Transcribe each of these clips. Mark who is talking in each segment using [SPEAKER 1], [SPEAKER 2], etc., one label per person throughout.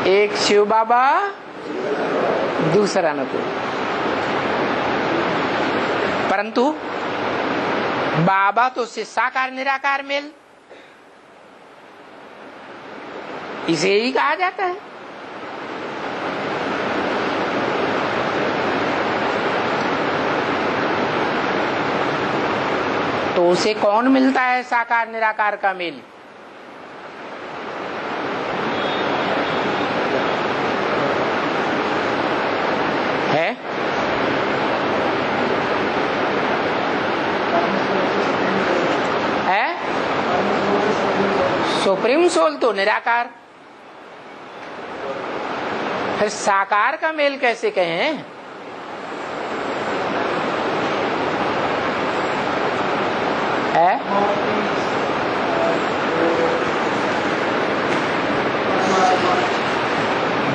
[SPEAKER 1] एक शिव बाबा, दूसरा नकुल। परंतु बाबा तो उससे साकार निराकार मेल, इसे ही कहा जाता है। तो उसे कौन मिलता है साकार निराकार का मेल? है सुप्रीम सोल तो निराकार, फिर साकार का मेल कैसे कहें? है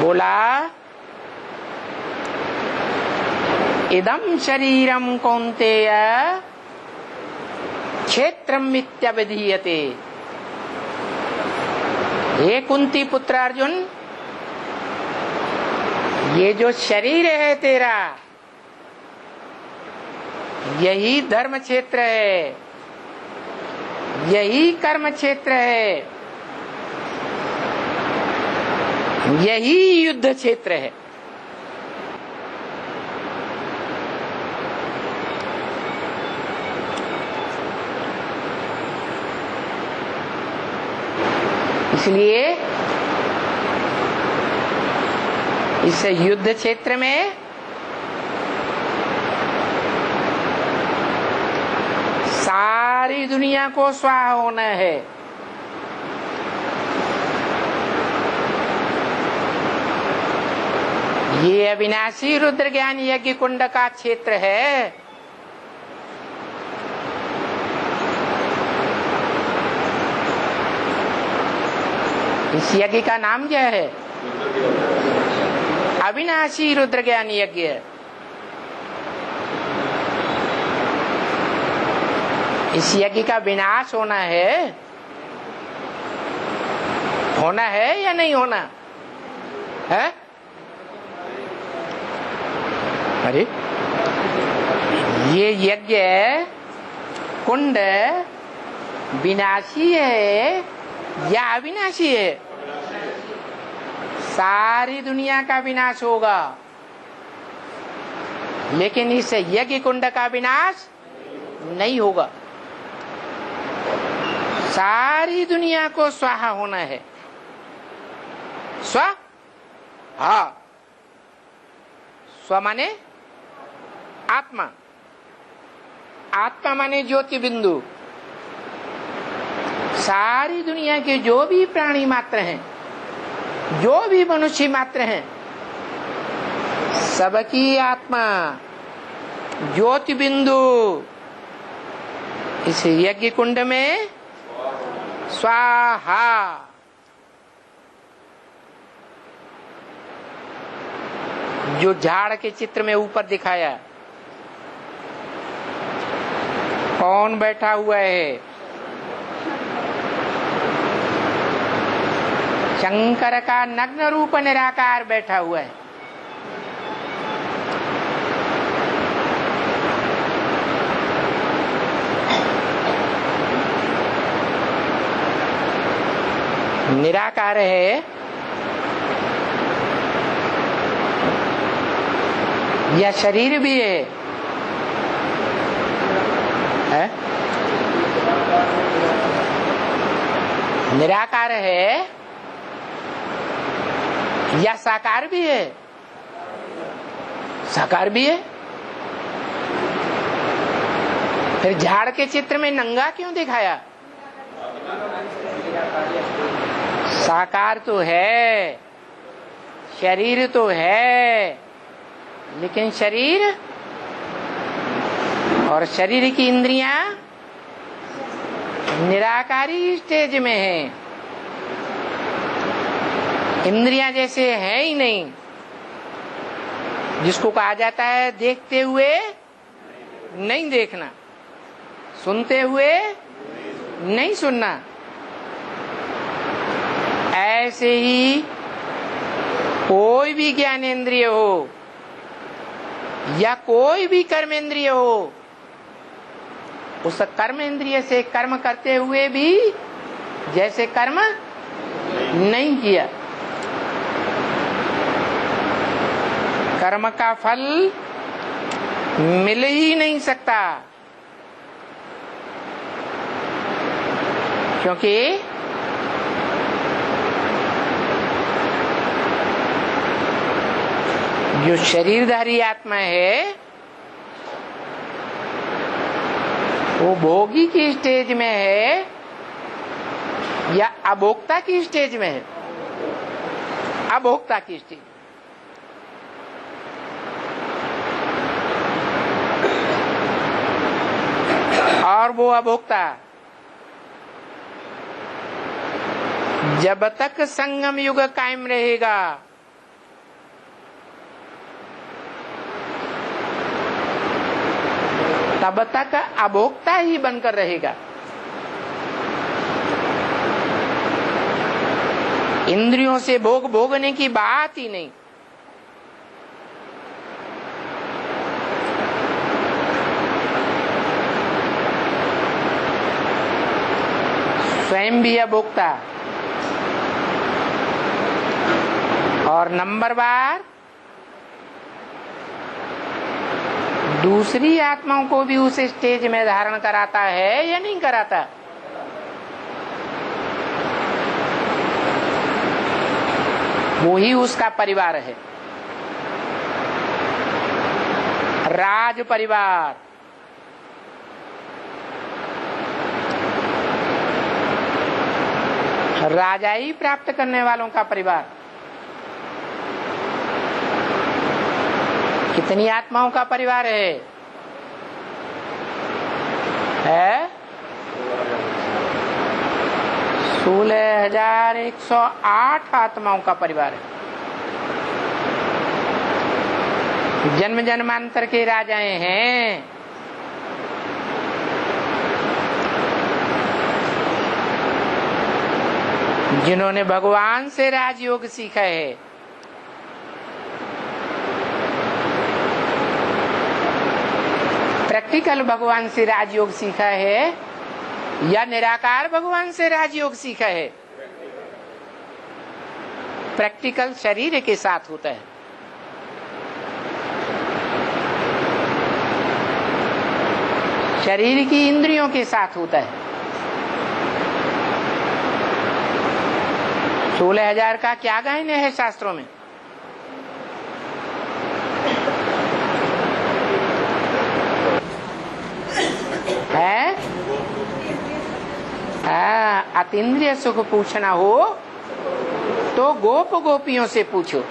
[SPEAKER 1] बोला इदं शरीरम कौन्तेय क्षेत्रम इत्यभिधीयते। हे कुंती पुत्र अर्जुन, ये जो शरीर है तेरा, यही धर्म क्षेत्र है, यही कर्म क्षेत्र है, यही युद्ध क्षेत्र है। इसलिए इस युद्ध क्षेत्र में सारी दुनिया को स्वाहा होना है। ये अविनाशी रुद्र ज्ञान यज्ञ कुंड का क्षेत्र है। इस यज्ञ का नाम क्या है? अविनाशी रुद्र ज्ञान यज्ञ। इस यज्ञ का विनाश होना है या नहीं होना है? अरे ये यज्ञ कुंड विनाशी है या अविनाशी है? सारी दुनिया का विनाश होगा, लेकिन इस यज्ञ कुंड का विनाश नहीं होगा। सारी दुनिया को स्वाहा होना है। स्व स्व माने आत्मा, आत्मा माने ज्योति बिंदु। सारी दुनिया के जो भी प्राणी मात्र हैं, जो भी मनुष्य मात्र हैं, सबकी आत्मा ज्योति बिंदु इस यज्ञ कुंड में स्वाहा। जो झाड़ के चित्र में ऊपर दिखाया, कौन बैठा हुआ है? शंकर का नग्न रूप निराकार बैठा हुआ है। निराकार है या शरीर भी है? निराकार है या साकार भी है? साकार भी है। फिर झाड़ के चित्र में नंगा क्यों दिखाया? साकार तो है, शरीर तो है, लेकिन शरीर और शरीर की इंद्रियां निराकारी स्टेज में है। इंद्रियां जैसे है ही नहीं, जिसको कहा जाता है देखते हुए नहीं देखना, सुनते हुए नहीं सुनना। ऐसे ही कोई भी ज्ञानेंद्रिय हो या कोई भी कर्मेंद्रिय हो, उस कर्मेंद्रिय से कर्म करते हुए भी जैसे कर्म नहीं किया, कर्म का फल मिल ही नहीं सकता। क्योंकि जो शरीरधारी आत्मा है वो भोगी की स्टेज में है या अभोक्ता की स्टेज में है? अभोक्ता की स्टेज। और वो अभोक्ता जब तक संगम युग कायम रहेगा, तब तक अभोक्ता ही बनकर रहेगा। इंद्रियों से भोग भोगने की बात ही नहीं। स्वयं भी अभोक्ता। और नंबर बार दूसरी आत्माओं को भी उस स्टेज में धारण कराता है या नहीं कराता? वो ही उसका परिवार है, राज परिवार। राजाई प्राप्त करने वालों का परिवार। कितनी आत्माओं का परिवार है? 16,108 आत्माओं का परिवार है। जन्म जन्मांतर के राजाएं हैं। जिन्होंने भगवान से राजयोग सीखा है। प्रैक्टिकल भगवान से राजयोग सीखा है या निराकार भगवान से राजयोग सीखा है? प्रैक्टिकल शरीर के साथ होता है। शरीर की इंद्रियों के साथ होता है। 16,000 का क्या गायन है शास्त्रों में? है अतीन्द्रिय सुख पूछना हो तो गोप गोपियों से पूछो।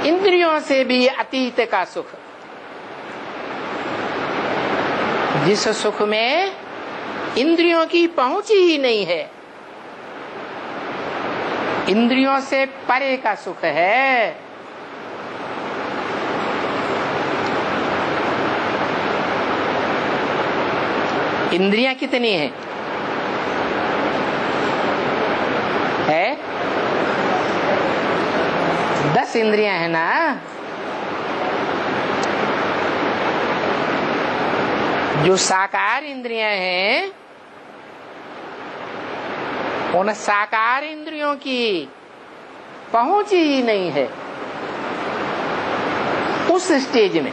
[SPEAKER 1] इंद्रियों से भी अतीत का सुख, जिस सुख में इंद्रियों की पहुंच ही नहीं है, इंद्रियों से परे का सुख है। इंद्रियां कितनी हैं? है 10 इंद्रियां है ना। जो साकार इंद्रियां हैं, उन साकार इंद्रियों की पहुंच ही नहीं है उस स्टेज में,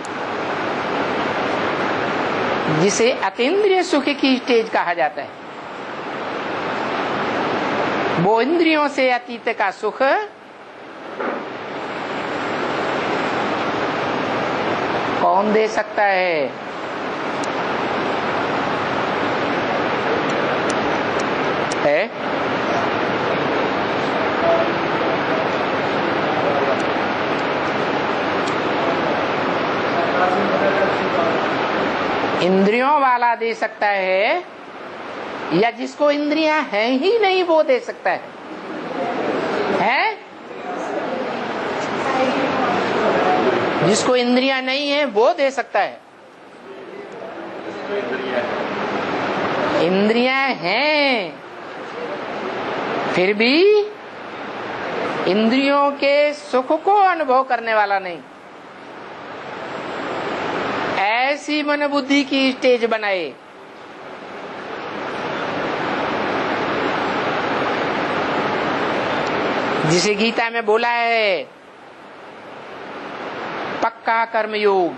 [SPEAKER 1] जिसे अतीन्द्रिय सुख की स्टेज कहा जाता है। वो इंद्रियों से अतीत का सुख कौन दे सकता है? इंद्रियों वाला दे सकता है या जिसको इंद्रियां हैं ही नहीं वो दे सकता है? जिसको इंद्रियां नहीं है वो दे सकता है। इंद्रियां हैं फिर भी इंद्रियों के सुख को अनुभव करने वाला नहीं। ऐसी मन बुद्धि की स्टेज बनाए जिसे गीता में बोला है पक्का कर्मयोग,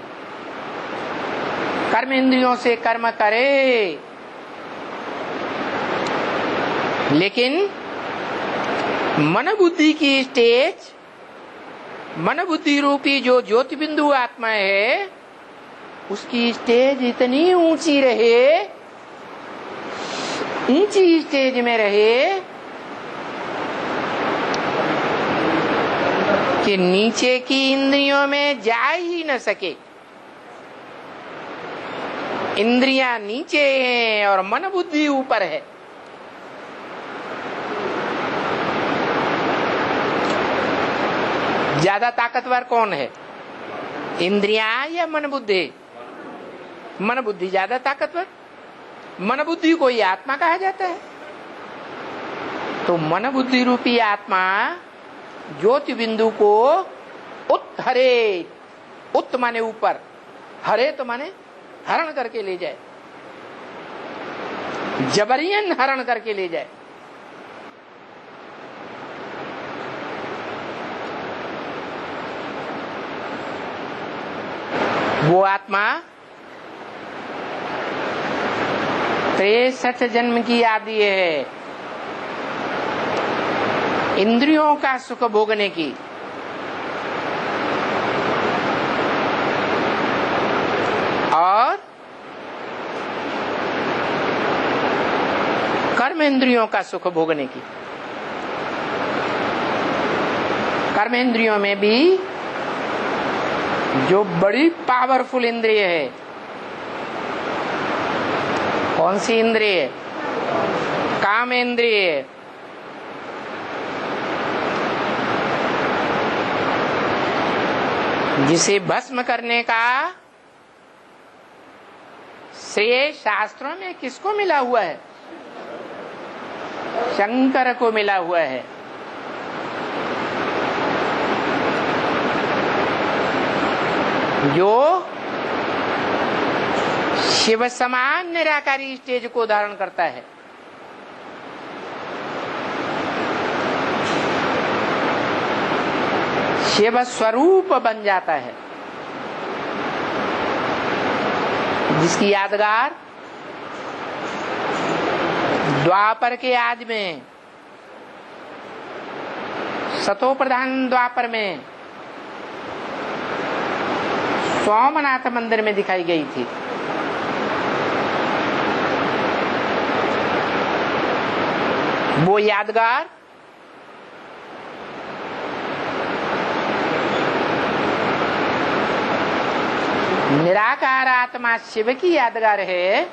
[SPEAKER 1] कर्म इंद्रियों से कर्म करे, लेकिन मन बुद्धि की स्टेज, मन बुद्धि रूपी जो ज्योति बिंदु आत्मा है, उसकी स्टेज इतनी ऊंची रहे, ऊंची स्टेज में रहे कि नीचे की इंद्रियों में जा ही न सके। इंद्रियां नीचे हैं और मन बुद्धि ऊपर है। ज्यादा ताकतवर कौन है, इंद्रियां या मन बुद्धि? मन बुद्धि ज्यादा ताकतवर। मन बुद्धि को ही आत्मा कहा जाता है। तो मन बुद्धि रूपी आत्मा ज्योति बिंदु को उत्हरे, उत माने ऊपर, हरे तो माने हरण करके ले जाए, जबरियन हरण करके ले जाए। वो आत्मा 63 जन्म की आदि है इंद्रियों का सुख भोगने की। और कर्म इंद्रियों का सुख भोगने की। कर्म इंद्रियों में भी जो बड़ी पावरफुल इंद्रिय है, कौन सी इंद्रिय? काम इंद्रिय। जिसे भस्म करने का श्रेय शास्त्रों में किसको मिला हुआ है? शंकर को मिला हुआ है। जो शिव समान निराकारी स्टेज को धारण करता है। शिव स्वरूप बन जाता है, जिसकी यादगार द्वापर के आदि में, सतो प्रधान द्वापर में सोमनाथ मंदिर में दिखाई गई थी। वो यादगार निराकार आत्मा शिव की यादगार है।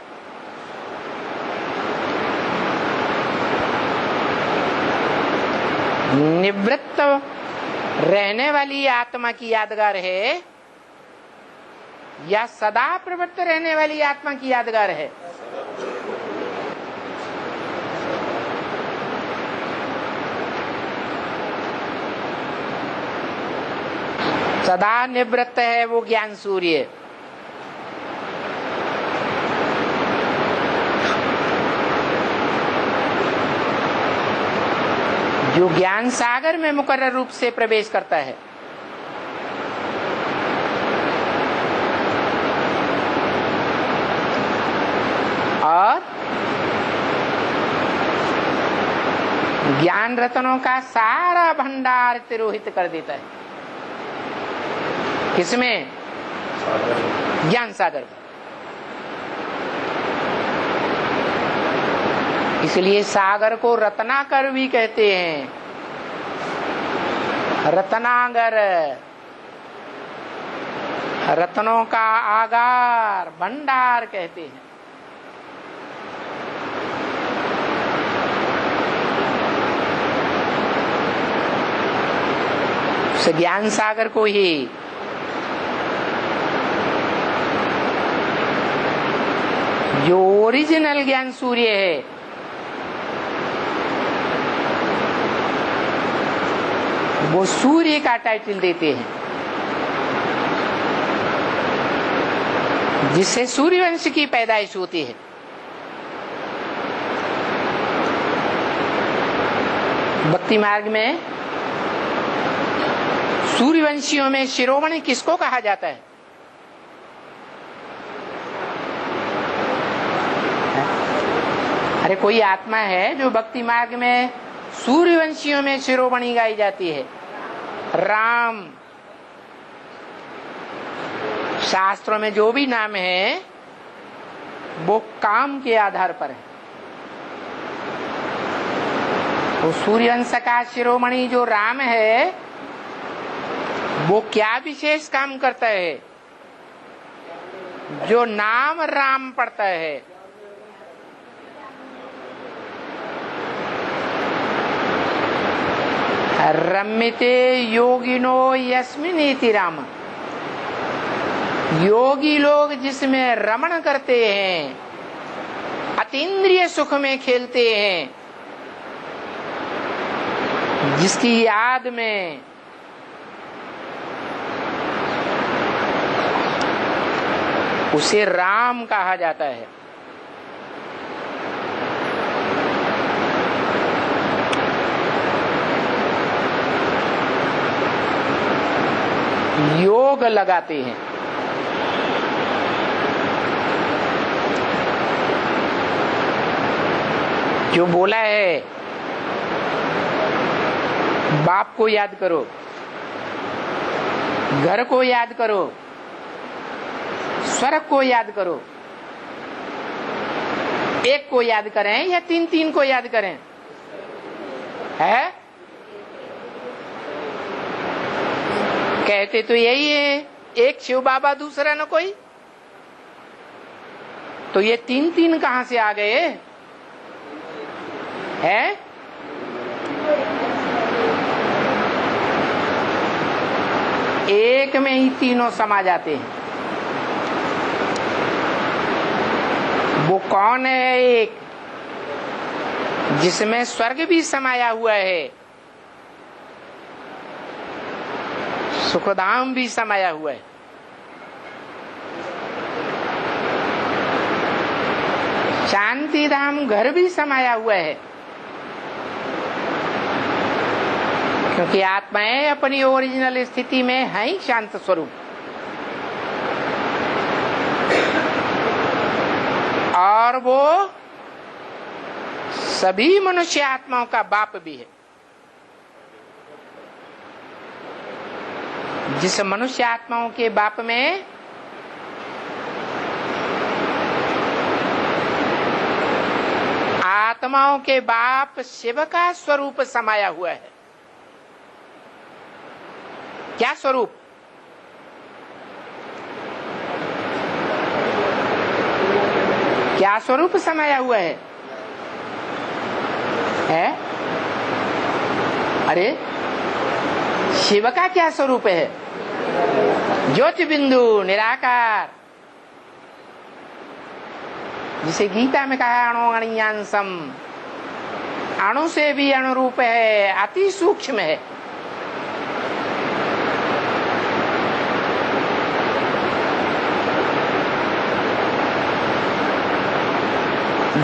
[SPEAKER 1] निवृत्त रहने वाली आत्मा की यादगार है या सदा प्रवृत्त रहने वाली आत्मा की यादगार है? सदा निवृत्त है वो ज्ञान सूर्य। जो ज्ञान सागर में मुकर्रर रूप से प्रवेश करता है। और ज्ञान रत्नों का सारा भंडार तिरोहित कर देता है। किसमें? ज्ञान सागर में। इसलिए सागर को रत्नाकर भी कहते हैं। रत्नागर, रत्नों का आगार, भंडार कहते हैं। उस ज्ञान सागर को ही जो ओरिजिनल ज्ञान सूर्य है, वो सूर्य का टाइटल देते हैं, जिससे सूर्यवंश की पैदाइश होती है। भक्ति मार्ग में सूर्यवंशियों में शिरोमणि किसको कहा जाता है? अरे कोई आत्मा है जो भक्ति मार्ग में सूर्यवंशियों में शिरोमणि गाई जाती है, राम। शास्त्रों में जो भी नाम है वो काम के आधार पर है। वो सूर्यवंश का शिरोमणि जो राम है वो क्या विशेष काम करता है? जो नाम राम पढ़ता है, रम्यते योगिनो यस्मिनीति राम। योगी लोग जिसमें रमण करते हैं, अतीन्द्रिय सुख में खेलते हैं, जिसकी याद में उसे राम कहा जाता है। योग लगाते हैं। जो बोला है बाप को याद करो, घर को याद करो, स्वर्ग को याद करो, एक को याद करें या तीन तीन को याद करें? है कहते तो यही है, एक शिव बाबा दूसरा न कोई। तो ये तीन तीन कहां से आ गए? है एक में ही तीनों समा जाते हैं। वो कौन है? एक जिसमें स्वर्ग भी समाया हुआ है, सुखधाम भी समाया हुआ है। शांति धाम घर भी समाया हुआ है, क्योंकि आत्माएं अपनी ओरिजिनल स्थिति में है ही शांत स्वरूप। और वो सभी मनुष्य आत्माओं का बाप भी है। जिस मनुष्य आत्माओं के बाप में आत्माओं के बाप शिव का स्वरूप समाया हुआ है। क्या स्वरूप? क्या स्वरूप समाया हुआ है? अरे शिव का क्या स्वरूप है? ज्योति बिंदु निराकार, जिसे गीता में कहा अणु अणियांसम, अणु से भी अनुरूप है, अति सूक्ष्म है।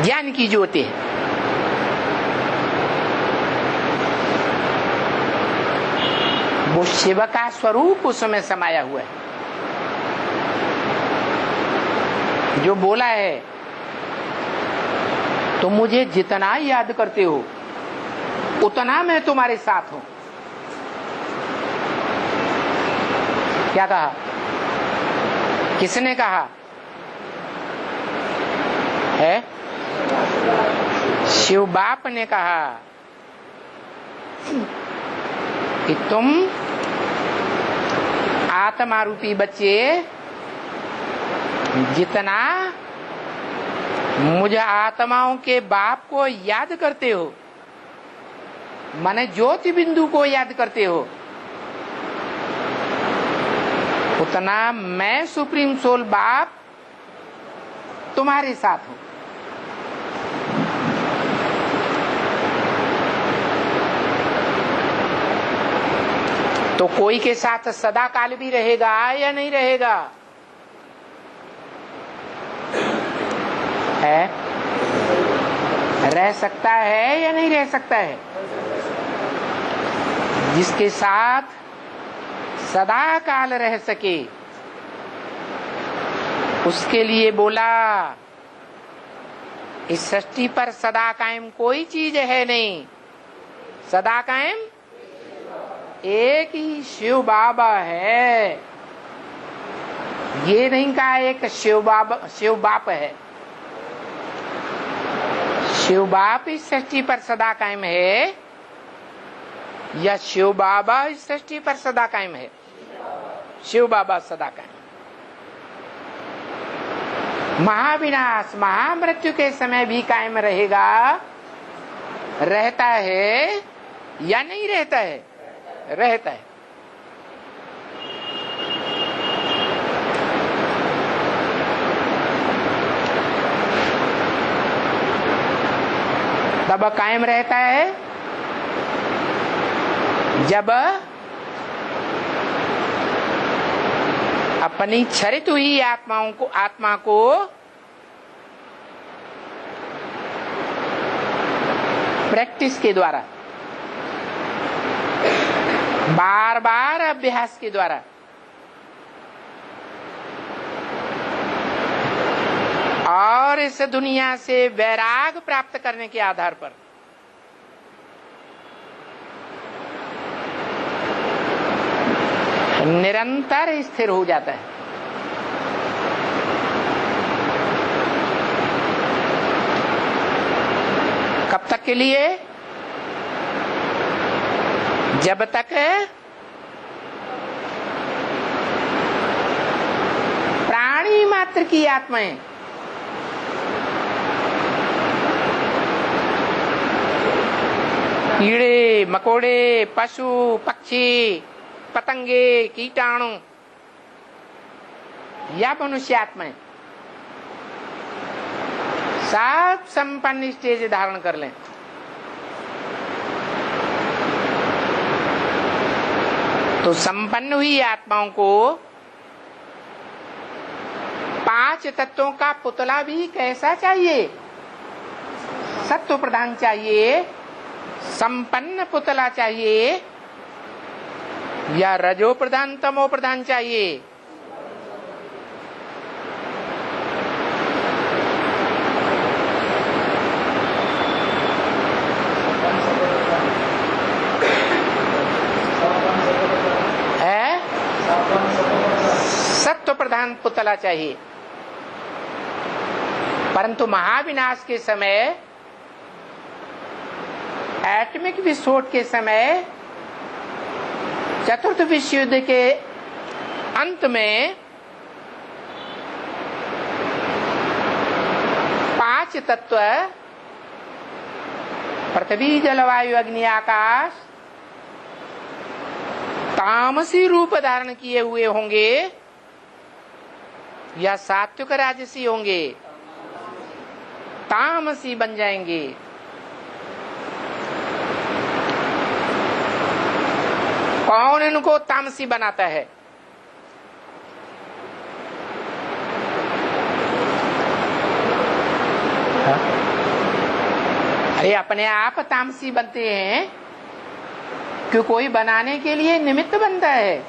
[SPEAKER 1] ज्ञान की ज्योति है। वो शिव का स्वरूप उसमें समाया हुआ है। जो बोला है तुम मुझे जितना याद करते हो उतना मैं तुम्हारे साथ हूं। क्या कहा? किसने कहा है? शिव बाप ने कहा कि तुम आत्मा रूपी बच्चे जितना मुझे आत्माओं के बाप को याद करते हो, माने ज्योति बिंदु को याद करते हो, उतना मैं सुप्रीम सोल बाप तुम्हारे साथ हूं। तो कोई के साथ सदा काल भी रहेगा या नहीं रहेगा? है, रह सकता है या नहीं रह सकता है? जिसके साथ सदा काल रह सके उसके लिए बोला इस सृष्टि पर सदा कायम कोई चीज है नहीं। सदा कायम एक ही शिव बाबा है। ये नहीं कहा एक शिव बाप है। शिव बाप इस सृष्टि पर सदा कायम है या शिव बाबा इस सृष्टि पर सदा कायम है? शिव बाबा सदा कायम। महाविनाश महामृत्यु के समय भी कायम रहेगा, रहता है या नहीं रहता है? रहता है। तब कायम रहता है जब अपनी क्षरित हुई आत्मा को प्रैक्टिस के द्वारा, बार बार अभ्यास के द्वारा और इस दुनिया से वैराग प्राप्त करने के आधार पर निरंतर स्थिर हो जाता है। कब तक के लिए? जब तक प्राणी मात्र की आत्माएं कीड़े मकोड़े पशु पक्षी पतंगे कीटाणु या मनुष्य आत्माएं सब संपन्न स्टेज धारण कर लें तो संपन्न हुई आत्माओं को 5 तत्वों का पुतला भी कैसा चाहिए? सत्व प्रधान चाहिए, संपन्न पुतला चाहिए या रजो प्रधान तमो प्रधान चाहिए? है सत्व प्रधान पुतला चाहिए। परंतु महाविनाश के समय, एटॉमिक विस्फोट के समय, चतुर्थ विश्व युद्ध के अंत में 5 तत्व पृथ्वी जलवायु अग्नि आकाश तामसी रूप धारण किए हुए होंगे या सात्विक राजसी होंगे? तामसी बन जाएंगे। कौन इनको तामसी बनाता है? अरे अपने आप तामसी बनते हैं कि कोई बनाने के लिए निमित्त बनता है?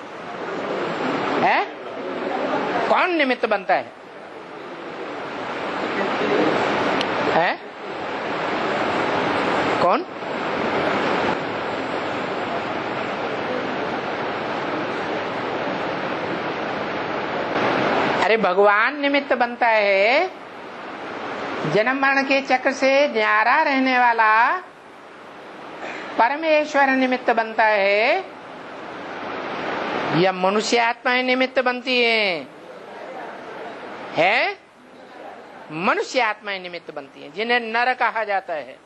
[SPEAKER 1] कौन निमित्त बनता है? कौन? अरे भगवान निमित्त बनता है। जन्म मरण के चक्र से न्यारा रहने वाला परमेश्वर निमित्त बनता है या मनुष्य आत्माएं निमित्त बनती हैं? मनुष्य आत्माएं निमित्त बनती हैं, जिन्हें नर कहा जाता है।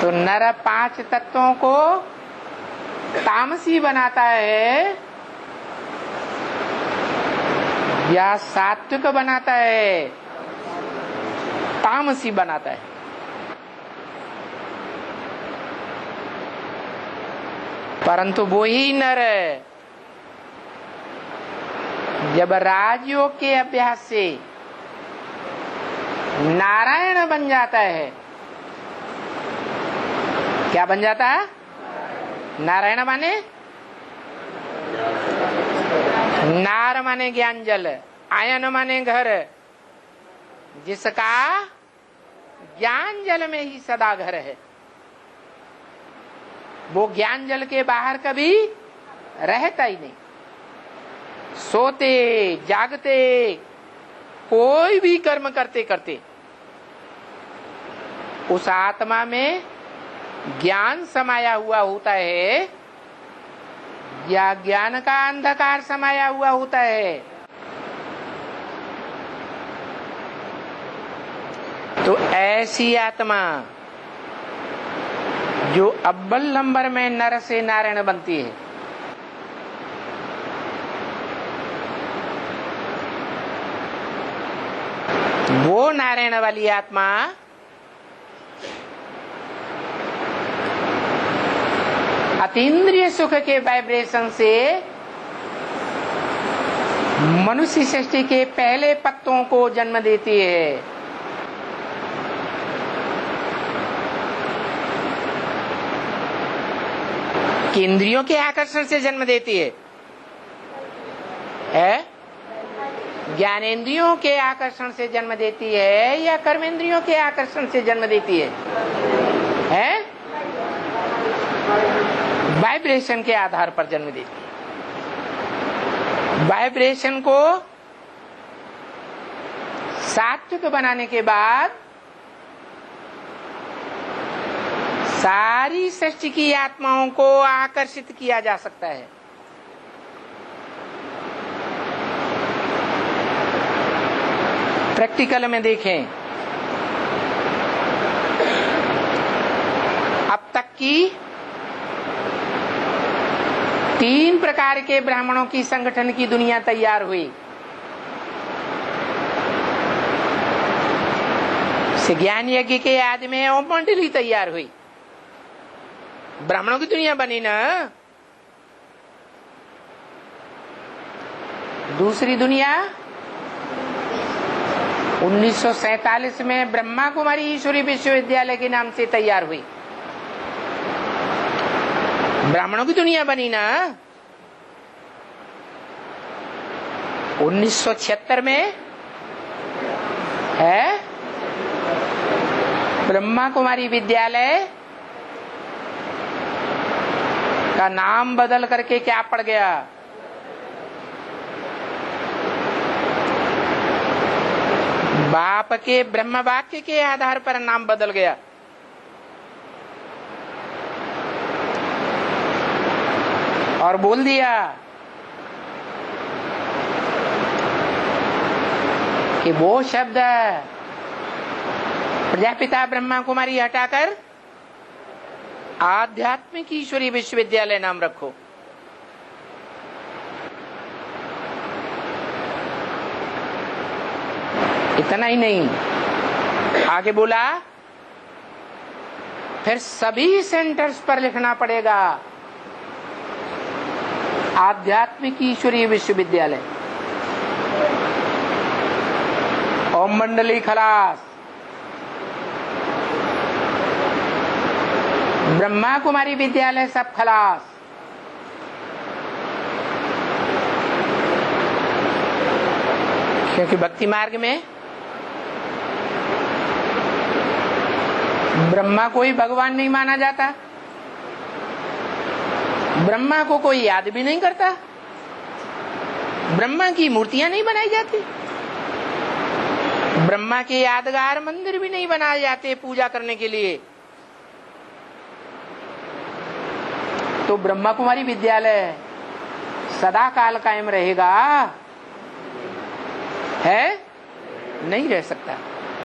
[SPEAKER 1] तो नर 5 तत्वों को तामसी बनाता है या सात्विक बनाता है? तामसी बनाता है। परंतु वो ही नर जब राजयोग के अभ्यास से नारायण बन जाता है, क्या बन जाता है? नारायण माने नार माने ज्ञान जल, आयन माने घर, जिसका ज्ञान जल में ही सदा घर है। वो ज्ञान जल के बाहर कभी रहता ही नहीं। सोते जागते कोई भी कर्म करते करते उस आत्मा में ज्ञान समाया हुआ होता है या ज्ञान का अंधकार समाया हुआ होता है। तो ऐसी आत्मा जो अव्वल नंबर में नर से नारायण बनती है, वो नारायण वाली आत्मा अतीन्द्रिय सुख के वाइब्रेशन से मनुष्य सृष्टि के पहले पत्तों को जन्म देती है। इंद्रियों के आकर्षण से जन्म देती है, ज्ञानेंद्रियों के आकर्षण से जन्म देती है या कर्मेंद्रियों के आकर्षण से जन्म देती है? वाइब्रेशन के आधार पर जन्म देती है। वाइब्रेशन को सात्विक बनाने के बाद सारी सृष्टि की आत्माओं को आकर्षित किया जा सकता है। प्रैक्टिकल में देखें, अब तक की 3 प्रकार के ब्राह्मणों की संगठन की दुनिया तैयार हुई। ज्ञान यज्ञ के आदि में ओम मंडली तैयार हुई, ब्राह्मणों की दुनिया बनी ना। दूसरी दुनिया 1947 में ब्रह्मा कुमारी ईश्वरी विश्वविद्यालय के नाम से तैयार हुई, ब्राह्मणों की दुनिया बनी ना। 1976 में है ब्रह्मा कुमारी विद्यालय का नाम बदल करके क्या पड़ गया? बाप के ब्रह्म वाक्य के आधार पर नाम बदल गया। और बोल दिया कि वो शब्द प्रजापिता ब्रह्मा कुमारी हटाकर आध्यात्मिक ईश्वरी विश्वविद्यालय नाम रखो। इतना ही नहीं, आगे बोला फिर सभी सेंटर्स पर लिखना पड़ेगा आध्यात्मिक ईश्वरीय विश्वविद्यालय। ओम मंडली खलास, ब्रह्मा कुमारी विद्यालय सब खलास। क्योंकि भक्ति मार्ग में ब्रह्मा को ही भगवान नहीं माना जाता, ब्रह्मा को कोई याद भी नहीं करता, ब्रह्मा की मूर्तियां नहीं बनाई जाती, ब्रह्मा के यादगार मंदिर भी नहीं बनाए जाते पूजा करने के लिए। तो ब्रह्मा कुमारी विद्यालय सदा काल कायम रहेगा? है? नहीं रह सकता।